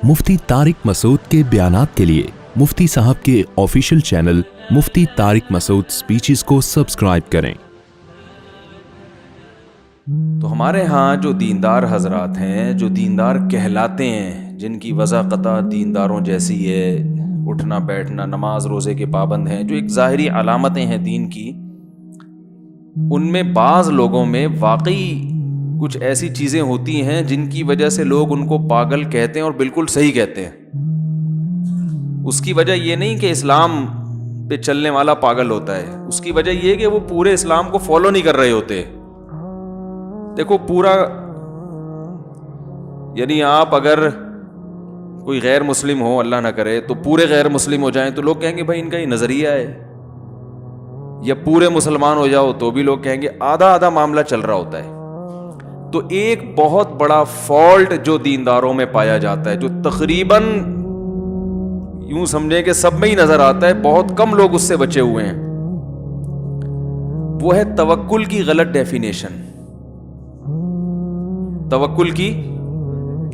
मुफ्ती तारिक मसूद के बयानात के लिए मुफ्ती साहब के ऑफिशियल चैनल मुफ्ती तारिक मसूद स्पीचेस को सब्सक्राइब करें। तो हमारे यहाँ जो दीनदार हजरात हैं, जो दीनदार कहलाते हैं, जिनकी वज़ाक़ता दीनदारों जैसी है, उठना बैठना, नमाज रोज़े के पाबंद हैं, जो एक ज़ाहिरी अलामतें हैं दीन की, उनमें बाज़ लोगों में वाकई कुछ ऐसी चीज़ें होती हैं जिनकी वजह से लोग उनको पागल कहते हैं और बिल्कुल सही कहते हैं। उसकी वजह ये नहीं कि इस्लाम पे चलने वाला पागल होता है, उसकी वजह ये कि वो पूरे इस्लाम को फॉलो नहीं कर रहे होते। देखो पूरा, यानी आप अगर कोई गैर मुस्लिम हो, अल्लाह ना करे, तो पूरे गैर मुस्लिम हो जाएं तो लोग कहेंगे भाई इनका ये नज़रिया है, या पूरे मुसलमान हो जाओ तो भी लोग कहेंगे आधा आधा मामला चल रहा होता है। तो एक बहुत बड़ा फॉल्ट जो दीनदारों में पाया जाता है, जो तकरीबन यूं समझे कि सब में ही नजर आता है, बहुत कम लोग उससे बचे हुए हैं, वो है तवक्कुल की गलत डेफिनेशन। तवक्कुल की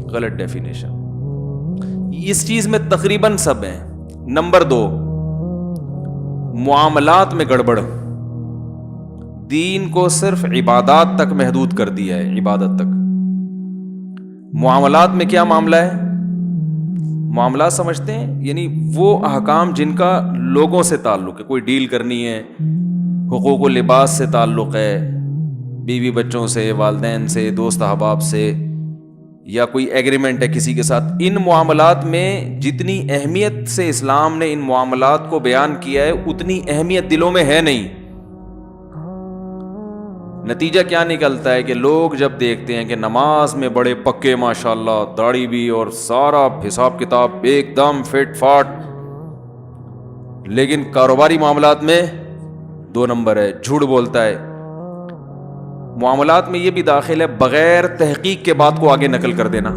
गलत डेफिनेशन इस चीज में तकरीबन सब हैं। नंबर 2, मुआमलात में गड़बड़। दीन को सिर्फ इबादत तक महदूद कर दिया है, इबादत तक। मुआमलात में क्या मामला है? मामलात समझते हैं यानी वो अहकाम जिनका लोगों से ताल्लुक है, कोई डील करनी है, हुकूक लिबास से ताल्लुक है, बीवी बच्चों से, वालिदैन से, दोस्त अहबाब से, या कोई एग्रीमेंट है किसी के साथ। इन मुआमलात में जितनी अहमियत से इस्लाम ने इन मुआमलात को बयान किया है, उतनी अहमियत दिलों में है नहीं। नतीजा क्या निकलता है कि लोग जब देखते हैं कि नमाज में बड़े पक्के माशाल्लाह, दाढ़ी भी और सारा हिसाब किताब एकदम फिट फाट, लेकिन कारोबारी मामलात में 2 नंबर है, झूठ बोलता है। मामलात में ये भी दाखिल है बगैर तहकीक के बात को आगे नकल कर देना।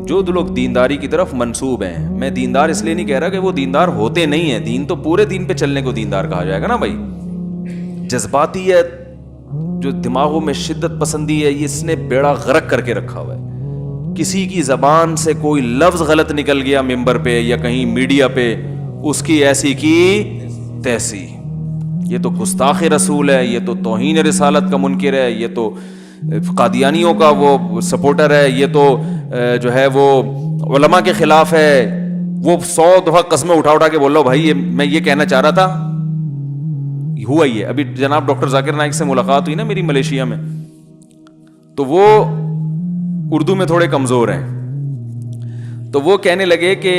जो लोग दीनदारी की तरफ मंसूब हैं, मैं दीनदार इसलिए नहीं कह रहा कि वो दीनदार होते नहीं हैं, दीन तो पूरे दीन पे चलने को दीनदार कहा जाएगा ना भाई। जज्बातियत, जो दिमागों में शिद्दत पसंदी है, ये इसने बेड़ा गर्क करके रखा हुआ है। किसी की जबान से कोई लफ्ज गलत निकल गया मिंबर पे या कहीं मीडिया पे, उसकी ऐसी की तैसी, ये तो गुस्ताख रसूल है, ये तो तौहीन रिसालत का मुनकिर है, ये तो कादियानियों का वो सपोर्टर है, ये तो जो है वो उलमा के खिलाफ है। वो 100 दफा कस्में उठा उठा के बोल लो भाई मैं ये कहना चाह रहा था, हुआ ही है। अभी जनाब डॉक्टर जाकिर नाइक से मुलाकात हुई ना मेरी मलेशिया में, तो वो उर्दू में थोड़े कमजोर हैं, तो वो कहने लगे कि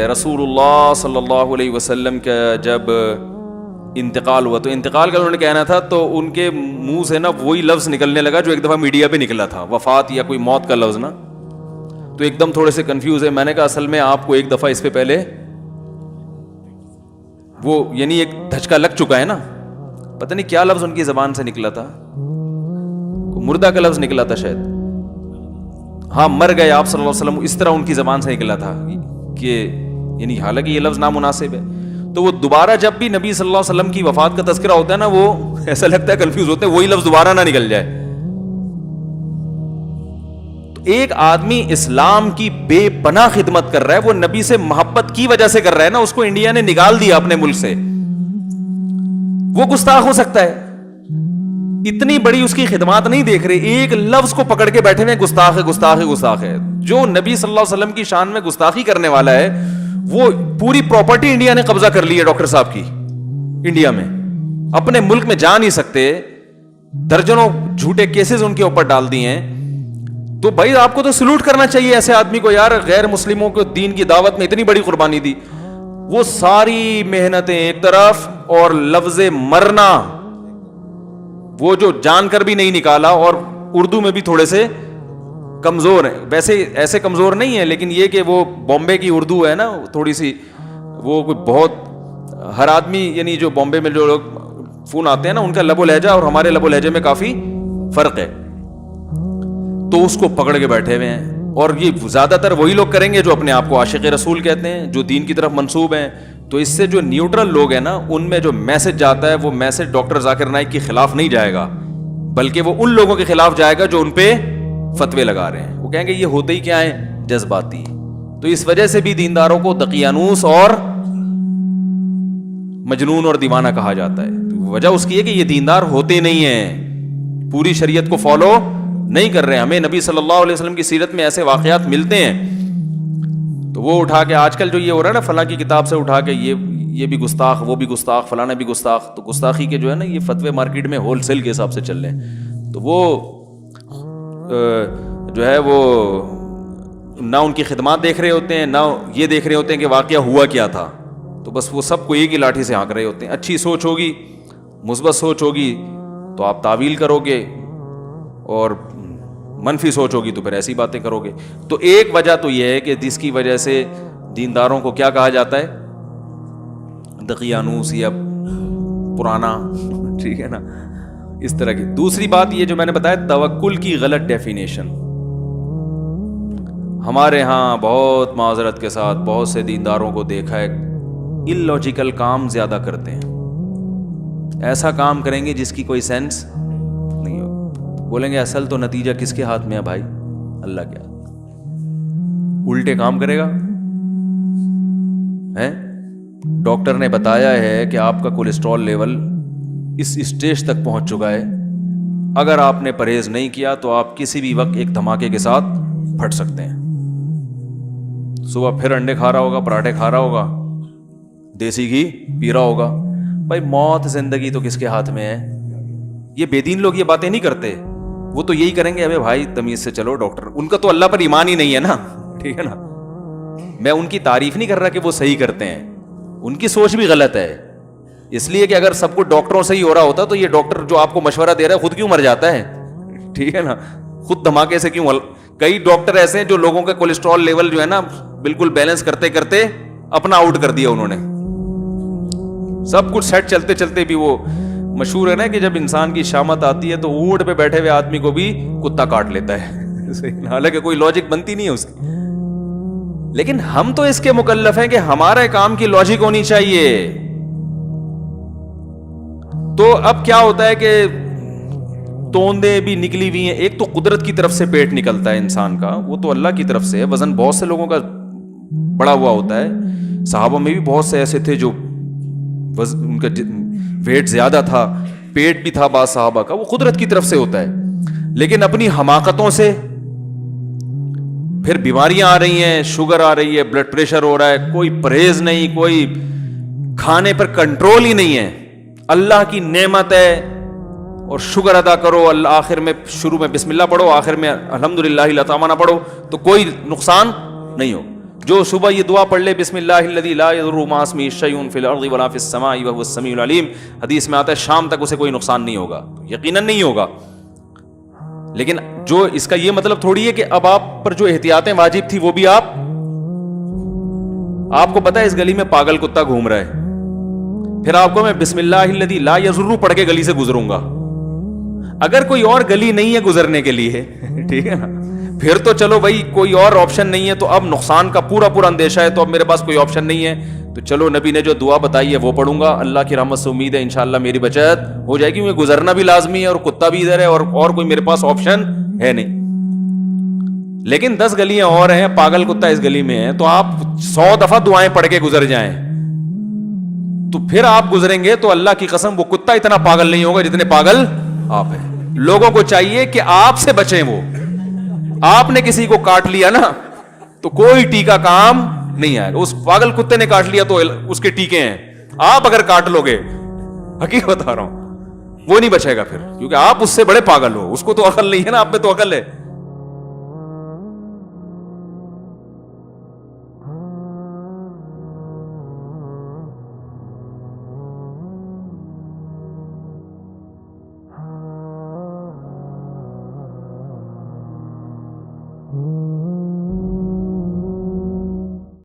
रसूलुल्लाह सल्लल्लाहु अलैहि वसल्लम का जब इंतकाल हुआ, तो इंतकाल का उन्होंने कहना था, तो उनके मुंह से ना वही लफ्ज निकलने लगा जो एक दफा मीडिया पे निकला था, वफात या कोई मौत का लफ्ज ना। तो एकदम थोड़े से कंफ्यूज है। मैंने कहा असल में आपको एक दफा इस पे पहले वो यानी एक धचका लग चुका है ना, पता नहीं क्या लफ्ज उनकी जबान से निकला था, मुर्दा का लफ्ज निकला था शायद, हाँ मर गए आप सल्लल्लाहु अलैहि वसल्लम, इस तरह उनकी जबान से निकला था कि यानी हालांकि ये लफ्ज नामुनासिब है। तो वो दोबारा जब भी नबी सल्लल्लाहु अलैहि वसल्लम की वफात का तज़किरा होता है ना, वो ऐसा लगता है कंफ्यूज होते हैं, वही लफ्ज दोबारा ना निकल जाए। तो एक आदमी इस्लाम की बेपनाह खिदमत कर रहा है, वो नबी से मोहब्बत की वजह से कर रहा है ना, उसको इंडिया ने निकाल दिया अपने मुल्क से, वो गुस्ताख हो सकता है। इतनी बड़ी उसकी खिदमत नहीं देख रहे, एक लफ्ज को पकड़ के बैठे हुए गुस्ताख है, गुस्ताख है, गुस्ताख है। जो नबी सल्लल्लाहु अलैहि वसल्लम की शान में गुस्ताखी करने वाला है, वो पूरी प्रॉपर्टी इंडिया ने कब्जा कर ली है डॉक्टर साहब की। इंडिया में अपने मुल्क में जा नहीं सकते, दर्जनों झूठे केसेस उनके ऊपर डाल दिए हैं। तो भाई आपको तो सलूट करना चाहिए ऐसे आदमी को, यार गैर मुस्लिमों को दीन की दावत में इतनी बड़ी कुर्बानी दी। वो सारी मेहनतें एक तरफ और लफ्ज़े मरना वो जो जानकर भी नहीं निकाला, और उर्दू में भी थोड़े से कमजोर है, वैसे ऐसे कमजोर नहीं है, लेकिन ये कि वो बॉम्बे की उर्दू है ना थोड़ी सी, वो कोई बहुत हर आदमी यानी जो बॉम्बे में जो लोग फोन आते हैं ना, उनका लबो लहजा और हमारे लबो लहजे में काफी फर्क है, तो उसको पकड़ के बैठे हुए हैं। और ये ज्यादातर वही लोग करेंगे जो अपने आप को आशिक रसूल कहते हैं, जो दीन की तरफ मंसूब हैं। तो इससे जो न्यूट्रल लोग हैं ना, उनमें जो मैसेज जाता है वो मैसेज डॉक्टर जाकिर नाइक के खिलाफ नहीं जाएगा, बल्कि वो उन लोगों के खिलाफ जाएगा जो उन पे फतवे लगा रहे हैं। वो कहेंगे ये होते ही क्या है, جذباتی. تو اس وجہ سے بھی دینداروں کو دقیانوس اور مجنون اور دیوانہ کہا جاتا ہے. وجہ اس کی ہے کہ یہ دیندار ہوتے نہیں ہیں, پوری شریعت کو فالو نہیں کر رہے. ہمیں نبی صلی اللہ علیہ وسلم کی سیرت میں ایسے واقعات ملتے ہیں, تو وہ اٹھا کے آج کل جو یہ ہو رہا ہے نا, فلاں کی کتاب سے اٹھا کے یہ بھی گستاخ, وہ بھی گستاخ, فلانا بھی گستاخ, تو گستاخی کے جو ہے نا یہ فتوے مارکیٹ میں ہول سیل کے حساب سے چل رہے ہیں. تو وہ جو ہے وہ نہ ان کی خدمات دیکھ رہے ہوتے ہیں, نہ یہ دیکھ رہے ہوتے ہیں کہ واقعہ ہوا کیا تھا. تو بس وہ سب کو ایک ہی لاٹھی سے ہانک رہے ہوتے ہیں. اچھی سوچ ہوگی, مثبت سوچ ہوگی تو آپ تعویل کرو گے, اور منفی سوچ ہوگی تو پھر ایسی باتیں کرو گے. تو ایک وجہ تو یہ ہے کہ جس کی وجہ سے دینداروں کو کیا کہا جاتا ہے, دقیانوس یا پرانا, ٹھیک ہے نا, اس طرح کی. دوسری بات یہ جو میں نے بتایا, توکل کی غلط ڈیفینیشن. ہمارے ہاں بہت معذرت کے ساتھ بہت سے دینداروں کو دیکھا ہے اللاجیکل کام زیادہ کرتے ہیں. ایسا کام کریں گے جس کی کوئی سینس نہیں ہو. بولیں گے اصل تو نتیجہ کس کے ہاتھ میں ہے بھائی, اللہ کے ہاتھ. الٹے کام کرے گا. ڈاکٹر نے بتایا ہے کہ آپ کا کولیسٹرول لیول اس اسٹیج تک پہنچ چکا ہے, اگر آپ نے پرہیز نہیں کیا تو آپ کسی بھی وقت ایک دھماکے کے ساتھ پھٹ سکتے ہیں. صبح پھر انڈے کھا رہا ہوگا, پراٹھے کھا رہا ہوگا, دیسی گھی پی رہا ہوگا. بھائی موت زندگی تو کس کے ہاتھ میں ہے. یہ بے دین لوگ یہ باتیں نہیں کرتے, وہ تو یہی کریں گے ابے بھائی تمیز سے چلو ڈاکٹر. ان کا تو اللہ پر ایمان ہی نہیں ہے نا, ٹھیک ہے نا. میں ان کی تعریف نہیں کر رہا کہ وہ صحیح کرتے ہیں, ان کی سوچ بھی غلط ہے. اس لیے کہ اگر سب کچھ ڈاکٹروں سے ہی ہو رہا ہوتا تو یہ ڈاکٹر جو آپ کو مشورہ دے رہا ہے خود کیوں مر جاتا ہے, ٹھیک ہے نا, خود دھماکے سے کیوں. کئی ڈاکٹر ایسے ہیں جو لوگوں کا کولیسٹرول لیول جو ہے نا بالکل بیلنس کرتے کرتے اپنا آؤٹ کر دیا انہوں نے. سب کچھ سیٹ چلتے چلتے بھی وہ مشہور ہے نا کہ جب انسان کی شامت آتی ہے تو اونٹ پہ بیٹھے ہوئے آدمی کو بھی کتا کاٹ لیتا ہے, حالانکہ کوئی لاجک بنتی نہیں ہے اس کی. لیکن ہم تو اس کے مکلف ہیں کہ ہمارے کام کی لاجک ہونی چاہیے. تو اب کیا ہوتا ہے کہ توندے بھی نکلی ہوئی ہیں. ایک تو قدرت کی طرف سے پیٹ نکلتا ہے انسان کا, وہ تو اللہ کی طرف سے ہے. وزن بہت سے لوگوں کا بڑا ہوا ہوتا ہے. صحابہ میں بھی بہت سے ایسے تھے جو ان کا ویٹ زیادہ تھا, پیٹ بھی تھا بعض صحابہ کا, وہ قدرت کی طرف سے ہوتا ہے. لیکن اپنی حماقتوں سے پھر بیماریاں آ رہی ہیں, شوگر آ رہی ہے, بلڈ پریشر ہو رہا ہے, کوئی پرہیز نہیں, کوئی کھانے پر کنٹرول ہی نہیں ہے. اللہ کی نعمت ہے اور شکر ادا کرو. اللہ آخر میں شروع میں بسم اللہ پڑھو, آخر میں الحمدللہ العظیم نہ پڑھو تو کوئی نقصان نہیں ہو. جو صبح یہ دعا پڑھ لے بسم اللہ الذی لا یضر مع اسمہ شیء فی الارض ولا فی السماء وهو السمیع العلیم, حدیث میں آتا ہے شام تک اسے کوئی نقصان نہیں ہوگا. یقیناً نہیں ہوگا. لیکن جو اس کا یہ مطلب تھوڑی ہے کہ اب آپ پر جو احتیاطیں واجب تھی وہ بھی آپ کو پتا ہے اس گلی میں پاگل کتا گھوم رہا ہے, پھر آپ کو میں بسم اللہ الذی لا یضر پڑھ کے گلی سے گزروں گا. اگر کوئی اور گلی نہیں ہے گزرنے کے لیے, ٹھیک ہے نا, پھر تو چلو بھائی کوئی اور آپشن نہیں ہے, تو اب نقصان کا پورا اندیشہ ہے, تو اب میرے پاس کوئی آپشن نہیں ہے, تو چلو نبی نے جو دعا بتائی ہے وہ پڑھوں گا. اللہ کی رحمت سے امید ہے انشاءاللہ میری بچت ہو جائے گی. کیونکہ گزرنا بھی لازمی ہے اور کتا بھی ادھر ہے اور کوئی میرے پاس آپشن ہے نہیں. لیکن 10 گلیاں اور ہیں, پاگل کتا اس گلی میں ہے, تو آپ 100 دفعہ دعائیں پڑھ کے گزر جائیں تو پھر آپ گزریں گے تو اللہ کی قسم وہ کتا اتنا پاگل نہیں ہوگا جتنے پاگل آپ ہیں. لوگوں کو چاہیے کہ آپ سے بچیں. وہ آپ نے کسی کو کاٹ لیا نا تو کوئی ٹیکا کام نہیں آئے. اس پاگل کتے نے کاٹ لیا تو اس کے ٹیکے ہیں, آپ اگر کاٹ لو گے, حقیقت بتا رہا ہوں, وہ نہیں بچے گا پھر, کیونکہ آپ اس سے بڑے پاگل ہو. اس کو تو عقل نہیں ہے نا, آپ میں تو عقل ہے.